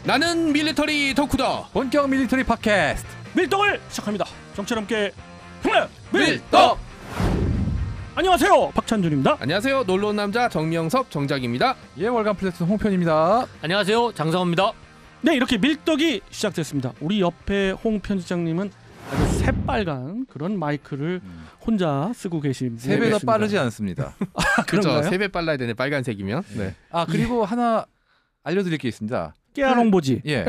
나는 밀리터리 덕후다. 본격 밀리터리 팟캐스트 밀떡을 시작합니다. 정치와 함께 힘내 밀떡. 안녕하세요, 박찬준입니다. 안녕하세요. 놀러온 남자 정명섭 정작입니다. 예, 월간 플랫폼 홍편입니다. 안녕하세요, 장성호입니다. 네, 이렇게 밀떡이 시작됐습니다. 우리 옆에 홍 편집장님은 아주 새빨간 그런 마이크를 혼자 쓰고 계십니다. 3배 더 빠르지 않습니다. 그렇죠. 그런가요? 3배 빨라야 되네. 빨간색이면. 네. 아, 그리고 하나 알려드릴 게 있습니다. 깨알 홍보지. 예,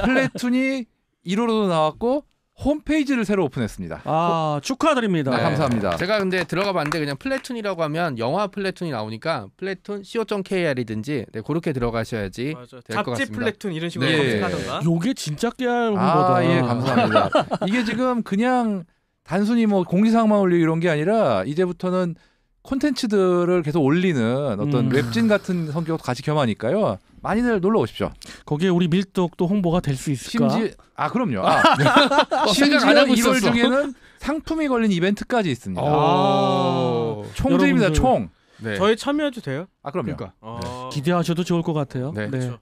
플래툰이 1호로도 나왔고 홈페이지를 새로 오픈했습니다. 아, 축하드립니다. 네, 감사합니다. 제가 근데 들어가 봤는데 그냥 플래툰이라고 하면 영화 플래툰이 나오니까 플래툰 co.kr이든지 네, 그렇게 들어가셔야지 될 것 잡지 같습니다. 플래툰 이런 식으로 네. 검색하던가. 요게 진짜 깨알 홍보다. 아, 예, 감사합니다. 이게 지금 그냥 단순히 뭐 공지사항만 올리고 이런 게 아니라 이제부터는 콘텐츠들을 계속 올리는 어떤 웹진 같은 성격도 같이 겸하니까요. 많이들 놀러 오십시오. 거기에 우리 밀떡도 홍보가 될 수 있을까? 그럼요. 생각 심지어 안 하고 1월 있었어. 중에는 상품이 걸린 이벤트까지 있습니다. 오. 총들입니다. 여러분들. 총. 네. 저희 참여해도 돼요? 아, 그럼요. 그러니까. 기대하셔도 좋을 것 같아요. 네. 그렇죠.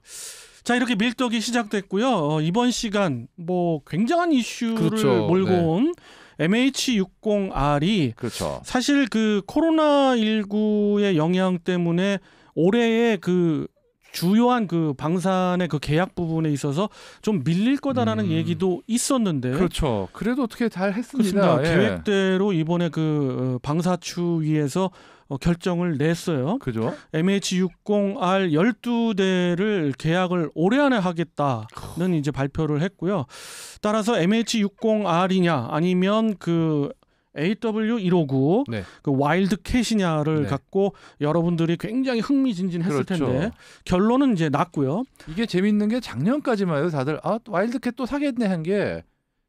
자, 이렇게 밀떡이 시작됐고요. 이번 시간 뭐 굉장한 이슈를 그렇죠. 몰고 네. 온 MH60R이 그렇죠. 사실 그 코로나19의 영향 때문에 올해의 그 주요한 그 방산의 그 계약 부분에 있어서 좀 밀릴 거다라는 얘기도 있었는데 그렇죠. 그래도 어떻게 잘 했습니다. 그렇습니다. 예. 계획대로 이번에 그 방사추위에서 결정을 냈어요. 그죠? MH60R 12대를 계약을 올해 안에 하겠다는 이제 발표를 했고요. 따라서 MH60R이냐 아니면 그 AW159 네. 그 와일드캣이냐를 네. 갖고 여러분들이 굉장히 흥미진진했을 그렇죠. 텐데 결론은 이제 났고요. 이게 재밌는 게 작년까지만 해도 다들 와일드캣 또 사겠네 한 게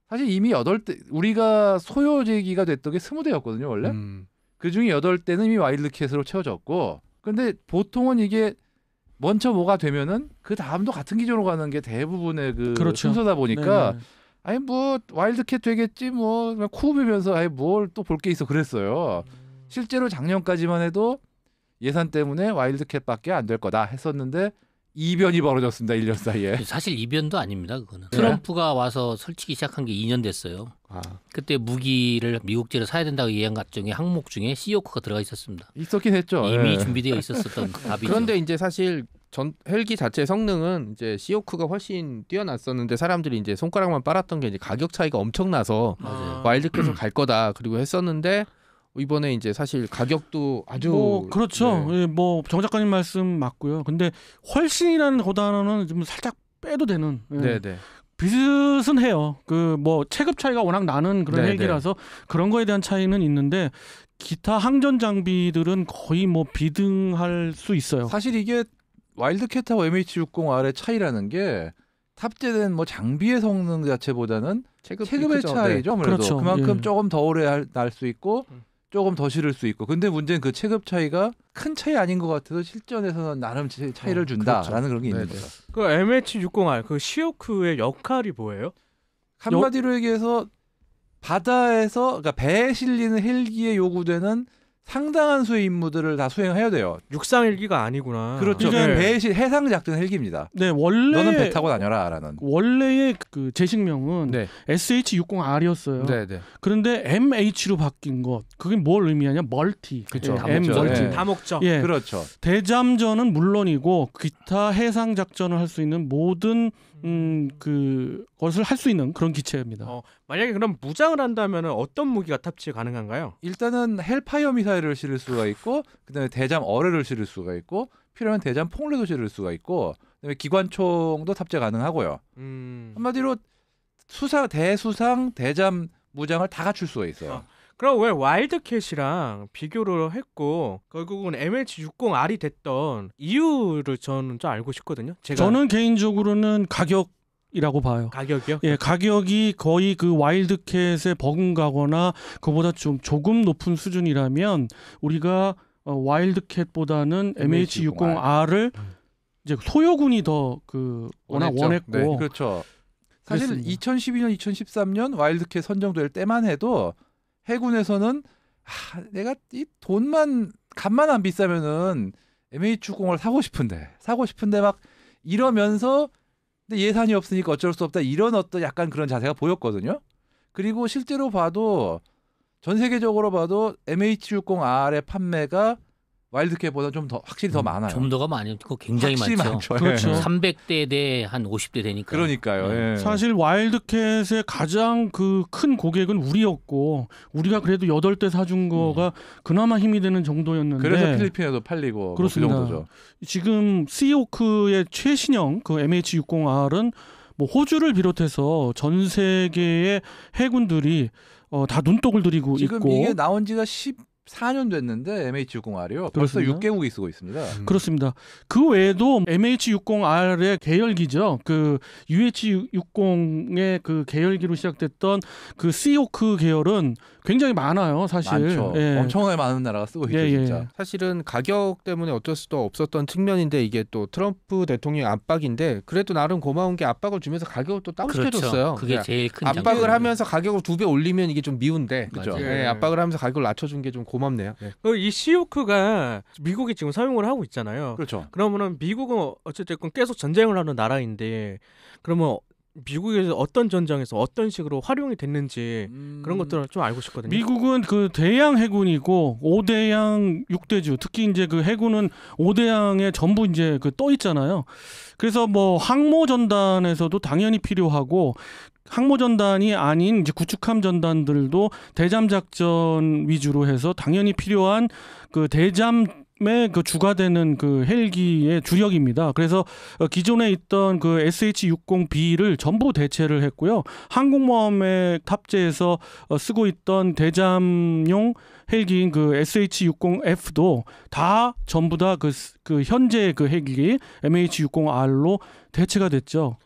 사실 이미 8대 우리가 소요제기가 됐던 게 20대였거든요, 원래. 그중에 8대는 이미 와일드캣으로 채워졌고 근데 보통은 이게 먼저 뭐가 되면은 그 다음도 같은 기종으로 가는 게 대부분의 그 그렇죠. 순서다 보니까 네네. 아니 뭐 와일드캣 되겠지 뭐 그냥 쿠우면서 아니 뭘 또 볼 게 있어 그랬어요. 실제로 작년까지만 해도 예산 때문에 와일드캣밖에 안 될 거다 했었는데 이변이 벌어졌습니다. 1년 사이에. 사실 이변도 아닙니다. 그거는 트럼프가 와서 설치기 시작한 게 2년 됐어요. 그때 무기를 미국제로 사야 된다고 얘기한 것 중에 항목 중에 시오크가 들어가 있었습니다. 있었긴 했죠. 이미 예. 준비되어 있었던 답이죠. 그런데 이제 사실 헬기 자체 성능은 이제 시오크가 훨씬 뛰어났었는데 사람들이 이제 손가락만 빨았던 게 이제 가격 차이가 엄청나서 맞아요. 와일드캣으로 갈 거다 그리고 했었는데 이번에 이제 사실 가격도 아주 뭐 그렇죠. 네. 예, 뭐 정 작가님 말씀 맞고요. 근데 훨씬이라는 단어는 좀 살짝 빼도 되는. 예. 네네. 비슷은 해요. 그 뭐 체급 차이가 워낙 나는 그런 네네. 헬기라서 그런 거에 대한 차이는 있는데 기타 항전 장비들은 거의 뭐 비등할 수 있어요. 사실 이게 와일드캣하고 MH60R의 차이라는 게 탑재된 뭐 장비의 성능 자체보다는 체급의 크죠. 차이죠. 아무래도 그렇죠. 그만큼 예. 조금 더 오래 날 수 있고 조금 더 실을 수 있고. 근데 문제는 그 체급 차이가 큰 차이 아닌 것 같아서 실전에서는 나름 차이를 준다라는 그런 게 있는 네네. 거죠. 그 MH60R 그 시오크의 역할이 뭐예요? 한마디로 얘기해서 바다에서 그러니까 배에 실리는 헬기에 요구되는 상당한 수의 임무들을 다 수행해야 돼요. 육상 헬기가 아니구나. 그렇죠. 이게- 배에 해상 작전 헬기입니다. 네, 원래 너는 배 타고 다녀라라는. 원래의 그 제식명은 네. SH60R이었어요. 네네. 그런데 MH로 바뀐 것. 그게 뭘 의미하냐? 멀티. 그쵸. 예, M 다목적. 멀티. 예. 다목적. 예. 그렇죠. 대잠전은 물론이고 기타 해상 작전을 할 수 있는 모든 그것을 할 수 있는 그런 기체입니다. 만약에 그럼 무장을 한다면 어떤 무기가 탑재 가능한가요? 일단은 헬파이어 미사일을 실을 수가 있고 그다음에 대잠 어뢰를 실을 수가 있고 필요하면 대잠 폭뢰도 실을 수가 있고 그다음에 기관총도 탑재 가능하고요. 한마디로 대수상 대잠 무장을 다 갖출 수가 있어요. 그럼 왜 와일드캣이랑 비교를 했고 결국은 MH60R이 됐던 이유를 저는 좀 알고 싶거든요. 저는 개인적으로는 가격이라고 봐요. 가격이요? 예, 가격이 거의 그 와일드캣에 버금가거나 그보다 좀 조금 높은 수준이라면 우리가 와일드캣보다는 MH60R을 이제 소요군이 더 그 워낙 원했고 네. 그렇죠. 사실 그렇습니다. 2012년, 2013년 와일드캣 선정될 때만 해도 해군에서는 내가 이 돈만 값만 안 비싸면은 MH60을 사고 싶은데 막 이러면서 근데 예산이 없으니까 어쩔 수 없다 이런 어떤 약간 그런 자세가 보였거든요. 그리고 실제로 봐도 전 세계적으로 봐도 MH60R의 판매가 와일드캣보다 좀 더 확실히 더 많아요. 좀 더가 많이 그거 굉장히 많죠. 그렇죠. 300대 대 한 50대 되니까. 그러니까요. 예. 사실 와일드캣의 가장 그 큰 고객은 우리였고 우리가 그래도 8대 사준 거가 그나마 힘이 되는 정도였는데 그래서 필리핀에도 팔리고 그렇습니다. 뭐 그 정도죠. 지금 시오크의 최신형 그 MH60R은 뭐 호주를 비롯해서 전 세계의 해군들이 다 눈독을 들이고 지금 있고 이게 나온 지가 14년 됐는데 MH60R이요. 벌써 그렇습니다. 6개국이 쓰고 있습니다. 그렇습니다. 그 외에도 MH60R의 계열기죠. 그 UH60의 그 계열기로 시작됐던 그 시오크 계열은 굉장히 많아요, 사실. 많죠. 예. 엄청나게 많은 나라가 쓰고 있죠, 예, 예. 진짜. 사실은 가격 때문에 어쩔 수도 없었던 측면인데 이게 또 트럼프 대통령의 압박인데 그래도 나름 고마운 게 압박을 주면서 가격을 또 다운시켜줬어요. 그렇죠. 그게 제일 큰 압박을 장점이에요. 하면서 가격을 2배 올리면 이게 좀 미운데 그죠. 예, 압박을 하면서 가격을 낮춰준 게 좀 고맙네요. 예. 이 시오크가 미국이 지금 사용을 하고 있잖아요. 그렇죠. 그러면은 미국은 어쨌든 계속 전쟁을 하는 나라인데 그러면 미국에서 어떤 전장에서 어떤 식으로 활용이 됐는지 그런 것들을 좀 알고 싶거든요. 미국은 그 대양 해군이고 5대양 6대주 특히 이제 그 해군은 5대양에 전부 이제 그 떠 있잖아요. 그래서 뭐 항모 전단에서도 당연히 필요하고 항모 전단이 아닌 이제 구축함 전단들도 대잠 작전 위주로 해서 당연히 필요한 그 대잠의 그 주가 되는 그 헬기의 주력입니다. 그래서 기존에 있던 그 SH-60B를 전부 대체를 했고요. 항공모함에 탑재해서 쓰고 있던 대잠용 헬기인 그 SH-60F도 다 전부 다 그 현재 그 헬기 MH-60R로 대체가 됐죠.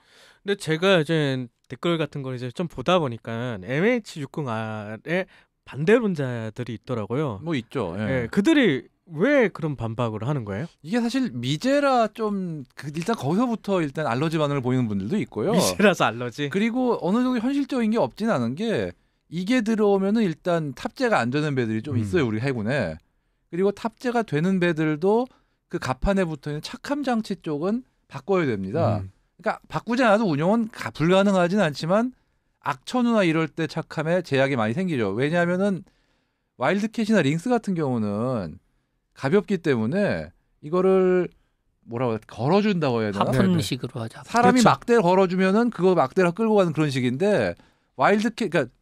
근데 제가 이제 댓글 같은 걸 이제 좀 보다 보니까 MH60R의 반대론자들이 있더라고요. 뭐 있죠. 예. 예, 그들이 왜 그런 반박을 하는 거예요? 이게 사실 미제라 좀 일단 거기서부터 일단 알러지 반응을 보이는 분들도 있고요. 미세라서 알러지. 그리고 어느 정도 현실적인 게 없진 않은 게 이게 들어오면은 일단 탑재가 안 되는 배들이 좀 있어요, 우리 해군에. 그리고 탑재가 되는 배들도 그 갑판에 붙어 있는 착함 장치 쪽은 바꿔야 됩니다. 그러니까 바꾸지 않아도 운용은 불가능하진 않지만 악천후나 이럴 때 착함에 제약이 많이 생기죠. 왜냐하면은 와일드캣이나 링스 같은 경우는 가볍기 때문에 이거를 뭐라고 해야 걸어준다고 해야 되나? 하품식으로 하자. 사람이 그렇죠. 막대를 걸어주면은 그거 막대를 끌고 가는 그런 식인데 와일드캣, 그러니까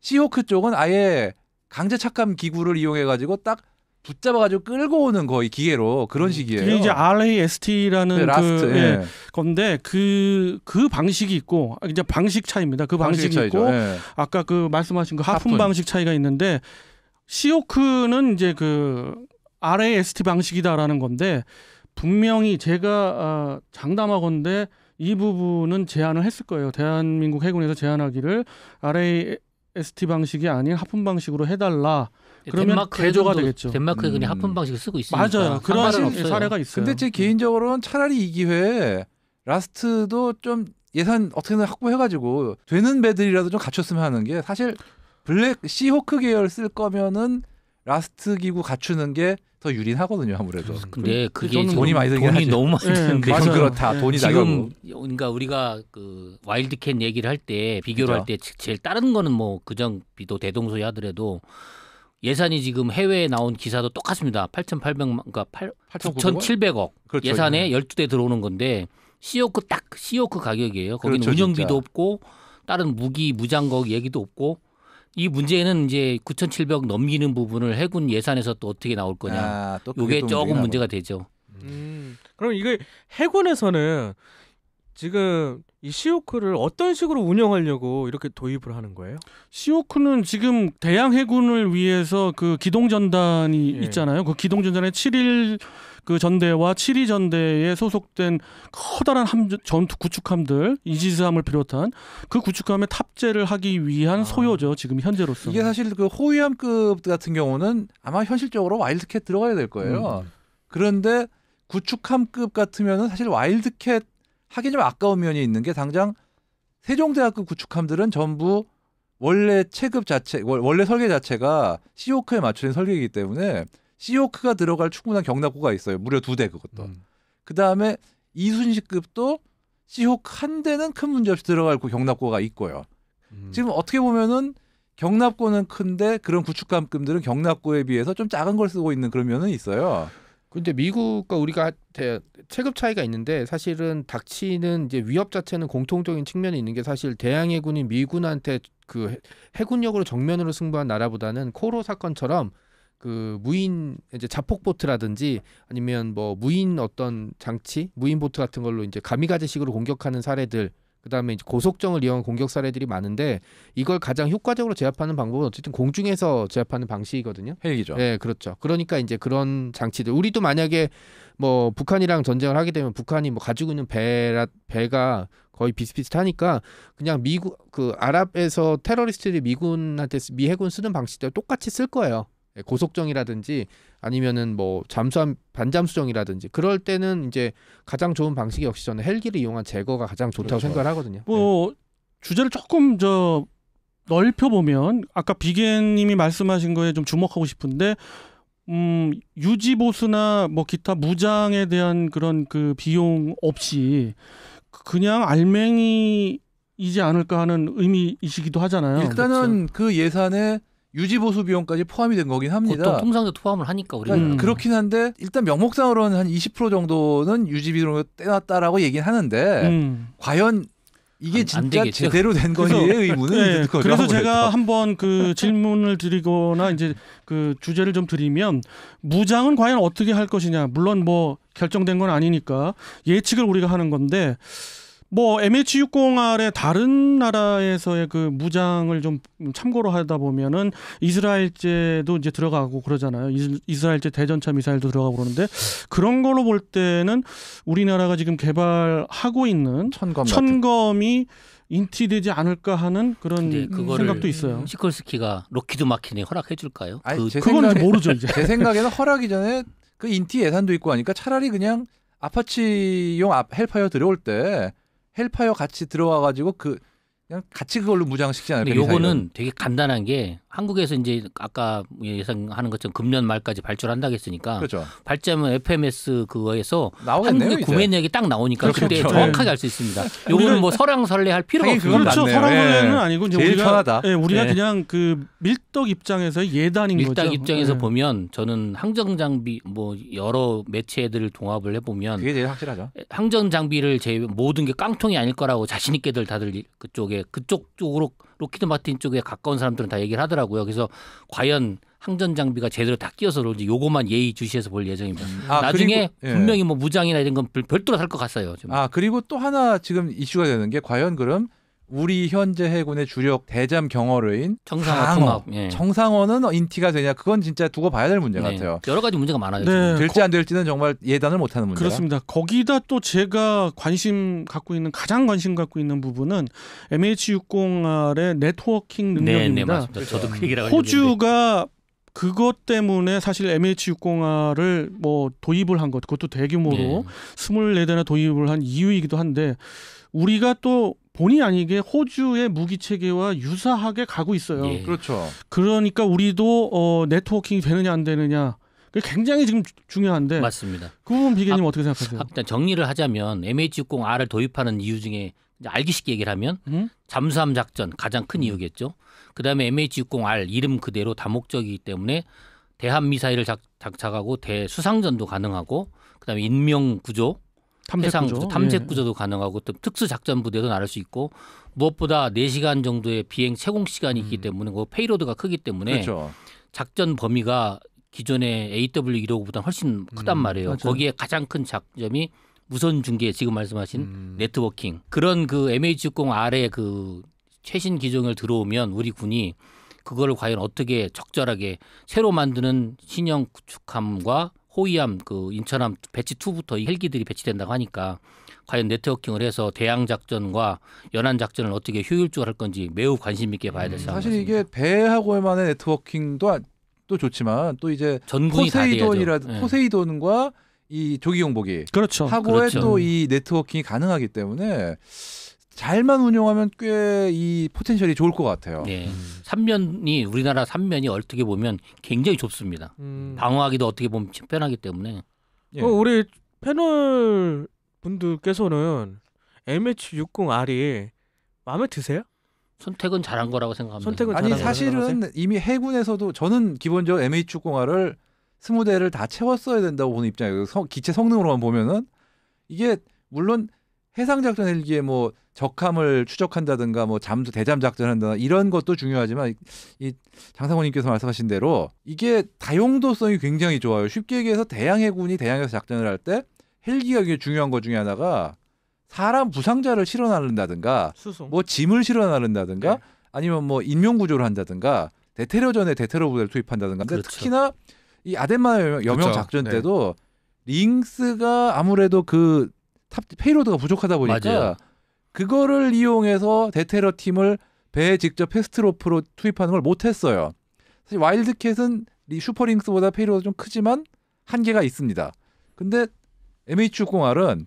시호크 쪽은 아예 강제 착함 기구를 이용해가지고 딱 붙잡아가지고 끌고 오는 거의 기계로 그런 식이에요. 그게 이제 RAST라는 네, 라스트, 그 예. 건데 그 방식이 있고 이제 방식 차이입니다. 그 방식이 차이죠. 있고 예. 아까 그 말씀하신 그 하품 하품. 방식 차이가 있는데 시오크는 이제 그 RAST 방식이다라는 건데 분명히 제가 장담하건대 이 부분은 제안을 했을 거예요. 대한민국 해군에서 제안하기를 RAST 방식이 아닌 하품 방식으로 해달라. 그러면 개조가 되겠죠. 덴마크 해군이 하품 방식을 쓰고 있으니까 맞아요. 그런 상관은 없어요. 사례가 있어요. 근데 제 개인적으로는 차라리 이 기회에 라스트도 좀 예산 어떻게든 확보해가지고 되는 배들이라도 좀 갖췄으면 하는 게 사실 블랙 시호크 계열 쓸 거면은 라스트 기구 갖추는 게 더 유린하거든요, 아무래도. 근데 그게 저는 지금 돈이 많이 들긴 돈이 하죠. 너무 많이 예, 드는데 그건 맞아요. 그렇다. 예. 돈이 지금 나가고. 그러니까 우리가 그 와일드캣 얘기를 할 때 비교를 그죠. 할 때 제일 다른 거는 뭐 그정비도 대동소이 하더라도 예산이 지금 해외에 나온 기사도 똑같습니다. 8,800만 그러니까 9,700억 그렇죠. 예산에 12대 들어오는 건데 시오크 딱 시오크 가격이에요. 거기는 그렇죠, 운영비도 진짜. 없고 다른 무기 무장거 얘기도 없고 이 문제는 이제 9,700억 넘기는 부분을 해군 예산에서 또 어떻게 나올 거냐. 또 그게 이게 또 조금 문제가 문제가 되죠. 그럼 이게 해군에서는 지금 이 시오크를 어떤 식으로 운영하려고 이렇게 도입을 하는 거예요? 시오크는 지금 대양 해군을 위해서 그 기동 전단이 예. 있잖아요. 그 기동 전단에 7일 그 전대와 7위 전대에 소속된 커다란 전투 구축함들 이지스함을 비롯한 그 구축함에 탑재를 하기 위한 소요죠. 지금 현재로서. 이게 사실 그 호위함급 같은 경우는 아마 현실적으로 와일드캣 들어가야 될 거예요. 그런데 구축함급 같으면은 사실 와일드캣 하긴 좀 아까운 면이 있는 게 당장 세종대학급 구축함들은 전부 원래 체급 자체, 원래 설계 자체가 시오크에 맞춰진 설계이기 때문에 시오크가 들어갈 충분한 경납고가 있어요. 무려 2대 그것도. 그 다음에 이순신급도 시혹 한 대는 큰 문제 없이 들어갈 경납고가 있고요. 지금 어떻게 보면은 경납고는 큰데 그런 구축감금들은 경납고에 비해서 좀 작은 걸 쓰고 있는 그런 면은 있어요. 근데 미국과 우리가 체급 차이가 있는데 사실은 닥치는 이제 위협 자체는 공통적인 측면이 있는 게 사실 대항해군이 미군한테 그 해군력으로 정면으로 승부한 나라보다는 코로 사건처럼 그 무인 이제 자폭보트라든지 아니면 뭐 무인 어떤 장치, 무인 보트 같은 걸로 이제 가미가제식으로 공격하는 사례들, 그다음에 이제 고속정을 이용한 공격 사례들이 많은데 이걸 가장 효과적으로 제압하는 방법은 어쨌든 공중에서 제압하는 방식이거든요. 헬기죠. 네, 그렇죠. 그러니까 이제 그런 장치들 우리도 만약에 뭐 북한이랑 전쟁을 하게 되면 북한이 뭐 가지고 있는 배가 거의 비슷비슷하니까 그냥 미국 그 아랍에서 테러리스트들이 미군한테 미 해군 쓰는 방식대로 똑같이 쓸 거예요. 고속정이라든지 아니면은 뭐 잠수함 반잠수정이라든지 그럴 때는 이제 가장 좋은 방식이 역시 저는 헬기를 이용한 제거가 가장 좋다고 그렇죠. 생각을 하거든요. 뭐 주제를 조금 넓혀 보면 아까 비계님이 말씀하신 거에 좀 주목하고 싶은데 유지 보수나 뭐 기타 무장에 대한 그런 그 비용 없이 그냥 알맹이이지 않을까 하는 의미이시기도 하잖아요. 일단은 그 예산에 유지 보수 비용까지 포함이 된 거긴 합니다. 보통 통상적 포함을 하니까 우리는 그렇긴 한데 일단 명목상으로는 한 20% 정도는 유지 비용으로 떼놨다라고 얘기는 하는데 과연 이게 안 진짜 되겠죠. 제대로 된 건지의 의문은 있는 거죠. 그래서 아무래도. 제가 한번 그 질문을 드리거나 이제 그 주제를 좀 드리면 무장은 과연 어떻게 할 것이냐. 물론 뭐 결정된 건 아니니까 예측을 우리가 하는 건데 뭐 MH60R의 다른 나라에서의 그 무장을 좀 참고로 하다 보면은 이스라엘제도 이제 들어가고 그러잖아요. 이스라엘제 대전차 미사일도 들어가고 그러는데 그런 걸로 볼 때는 우리나라가 지금 개발하고 있는 천검이 인티되지 않을까 하는 그런 생각도 있어요. 시콜스키가 로키드 마틴에 허락해 줄까요? 아니, 그거는 모르죠 이제. 제 생각에는 허락이 전에 그 인티 예산도 있고 하니까 차라리 그냥 아파치용 헬파이어 들어올 때 헬파이어 같이 들어와가지고 그냥 같이 그걸로 무장시키지 않을까. 요거는 되게 간단한 게 한국에서 이제 아까 예상하는 것처럼 금년 말까지 발주한다고 했으니까 그렇죠. 발주하면 FMS 그거에서 나오겠네요, 한국의 구매 내역이 딱 나오니까 그렇죠. 그때 정확하게 알 수 있습니다. 요거는 뭐 설왕설래할 필요가 하긴 없습니다. 그건 그렇죠. 맞네요. 설왕설래는 예. 아니고 이제 제일 우리가 편하다. 우리가 예. 그냥 그 밀떡 입장에서 예단인 거죠. 밀당 입장에서 예. 보면 저는 항전 장비 뭐 여러 매체들을 동합을 해보면 그게 제일 확실하죠. 항전 장비를 모든 게 깡통이 아닐 거라고 자신 있게들 다들 그쪽 쪽으로 로키드 마틴 쪽에 가까운 사람들은 다 얘기를 하더라고요. 그래서 과연 항전 장비가 제대로 다 끼어서 그런지 요것만 예의 주시해서 볼 예정입니다. 나중에 그리고, 예. 분명히 뭐 무장이나 이런 건 별도로 살 것 같아요. 좀. 그리고 또 하나 지금 이슈가 되는 게 과연 그럼 우리 현재 해군의 주력 대잠 경어로인 청상어 통합. 예. 청상어는 인티가 되냐? 그건 진짜 두고 봐야 될 문제 네. 같아요. 여러 가지 문제가 많아요. 네. 지금. 될지 안 될지는 정말 예단을 못하는 문제라. 그렇습니다. 거기다 또 제가 가장 관심 갖고 있는 부분은 MH60R의 네트워킹 네, 능력입니다. 맞습니다. 저도 그 얘기를 하려고 했는데. 호주가 그것 때문에 사실 MH60R을 뭐 도입을 한 것, 그것도 대규모로 24대나 도입을 한 이유이기도 한데 우리가 또 본의 아니게 호주의 무기 체계와 유사하게 가고 있어요. 예. 그렇죠. 그러니까 우리도 네트워킹이 되느냐 안 되느냐 그게 굉장히 지금 중요한데 맞습니다. 그 부분 비계님 어떻게 생각하세요? 일단 정리를 하자면 MH60R을 도입하는 이유 중에 이제 알기 쉽게 얘기를 하면 잠수함 작전 가장 큰 이유겠죠. 그다음에 MH60R 이름 그대로 다목적이기 때문에 대함 미사일을 장착하고 대수상전도 가능하고 그다음에 인명 구조, 탐색 구조도 가능하고 또 특수 작전 부대도 나를 수 있고 무엇보다 4시간 정도의 비행 채공 시간이 있기 때문에 그 페이로드가 크기 때문에 그렇죠. 작전 범위가 기존의 AW159보다 훨씬 크단 말이에요. 맞아요. 거기에 가장 큰 장점이 무선 중계 지금 말씀하신 네트워킹. 그런 그 MH60R의 그 최신 기종을 들어오면 우리 군이 그거를 과연 어떻게 적절하게 새로 만드는 신형 구축함과 호위함 그 인천함 배치 2부터 이 헬기들이 배치된다고 하니까 과연 네트워킹을 해서 대양 작전과 연안 작전을 어떻게 효율적으로 할 건지 매우 관심 있게 봐야 될 사항. 사실 이게 배하고만의 네트워킹도 또 좋지만 또 이제 전군이 포세이돈과 이 조기용보기 그렇죠. 하고에 그렇죠. 또 이 네트워킹이 가능하기 때문에 잘만 운용하면 꽤 이 포텐셜이 좋을 것 같아요. 네. 우리나라 삼면이 어떻게 보면 굉장히 좁습니다. 방어하기도 어떻게 보면 편하기 때문에. 예. 우리 패널 분들께서는 MH60R이 마음에 드세요? 선택은 잘한 거라고 생각합니다. 선택은 아니 잘한 사실은 이미 해군에서도 저는 기본적으로 MH60R을 20대를 다 채웠어야 된다고 보는 입장이에요. 기체 성능으로만 보면은 이게 물론 해상작전 헬기에 뭐 적함을 추적한다든가 뭐 대잠 작전한다든가 이런 것도 중요하지만 이 장상호님께서 말씀하신 대로 이게 다용도성이 굉장히 좋아요. 쉽게 얘기해서 대양해군이 대양에서 작전을 할 때 헬기가 굉장히 중요한 것 중에 하나가 사람 부상자를 실어나른다든가 수송. 뭐 짐을 실어나른다든가 네. 아니면 뭐 인명구조를 한다든가 대테러전에 대테러 부대를 투입한다든가 근데 그렇죠. 특히나 이 아덴만 여명 그렇죠. 작전 네. 때도 링스가 아무래도 그 페이로드가 부족하다 보니까 맞아요. 그거를 이용해서 대테러 팀을 배에 직접 패스트로프로 투입하는 걸 못했어요. 사실 와일드캣은 이 슈퍼링스보다 페이로드가 좀 크지만 한계가 있습니다. 근데 MH60R은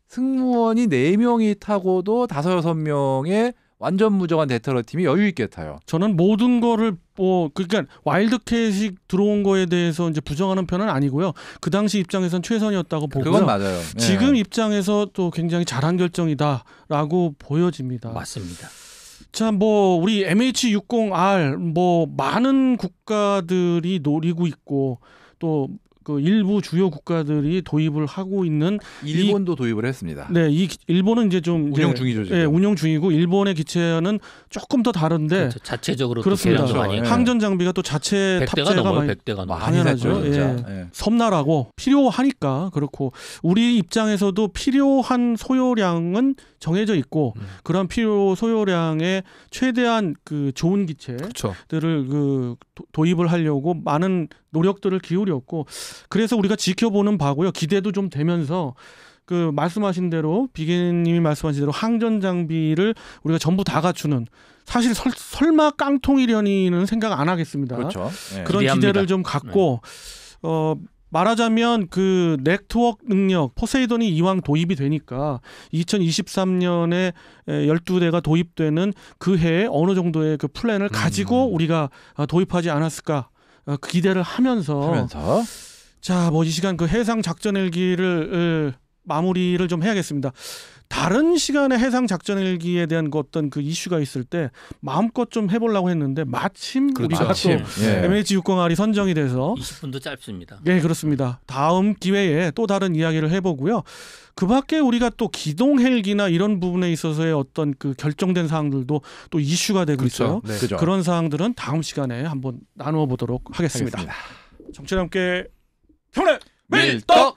승무원이 4명이 타고도 5, 6명의 완전 무정한 대테러 팀이 여유 있게 타요. 저는 모든 거를 뭐 그러니까 와일드캣이 들어온 거에 대해서 이제 부정하는 편은 아니고요. 그 당시 입장에선 최선이었다고 보고요. 그건 맞아요. 예. 지금 입장에서 또 굉장히 잘한 결정이다라고 보여집니다. 맞습니다. 자, 뭐 우리 MH60R 뭐 많은 국가들이 노리고 있고 또 그 일부 주요 국가들이 도입을 하고 있는 일본도 도입을 했습니다. 네, 이 일본은 이제 좀 운영 이제, 중이죠, 지금. 예, 운영 중이고 일본의 기체는 조금 더 다른데 그렇죠. 자체적으로 그렇습니다. 또 개량도 많이 했고. 항전 장비가 또 자체 100대가 탑재가 넘어요. 많이 100대가 넘어. 많이 당연하죠. 샀죠, 진짜. 예. 예. 섬나라고 필요하니까 그렇고 우리 입장에서도 필요한 소요량은 정해져 있고 그런 필요 소요량의 최대한 그 좋은 기체들을 그렇죠. 그 도입을 하려고 많은 노력들을 기울였고 그래서 우리가 지켜보는 바고요. 기대도 좀 되면서 그 말씀하신 대로 비계님이 말씀하신 대로 항전 장비를 우리가 전부 다 갖추는 사실 설마 깡통이려니는 생각 안 하겠습니다. 그렇죠. 예. 그런 기대합니다. 기대를 좀 갖고 말하자면 그 네트워크 능력 포세이돈이 이왕 도입이 되니까 2023년에 12대가 도입되는 그 해에 어느 정도의 그 플랜을 가지고 우리가 도입하지 않았을까 그 기대를 하면서 자, 뭐 이 시간 그 해상 작전 헬기를 마무리를 좀 해야겠습니다. 다른 시간에 해상 작전 헬기에 대한 그 어떤 그 이슈가 있을 때 마음껏 좀 해보려고 했는데 마침 그렇죠. 우리가 또 예. MH60R이 선정이 돼서 20분도 짧습니다. 네, 그렇습니다. 다음 기회에 또 다른 이야기를 해보고요. 그 밖에 우리가 또 기동 헬기나 이런 부분에 있어서의 어떤 그 결정된 사항들도 또 이슈가 되고 있어요. 네. 그죠. 그런 사항들은 다음 시간에 한번 나누어 보도록 하겠습니다. 정치와 함께 평래 밀떡!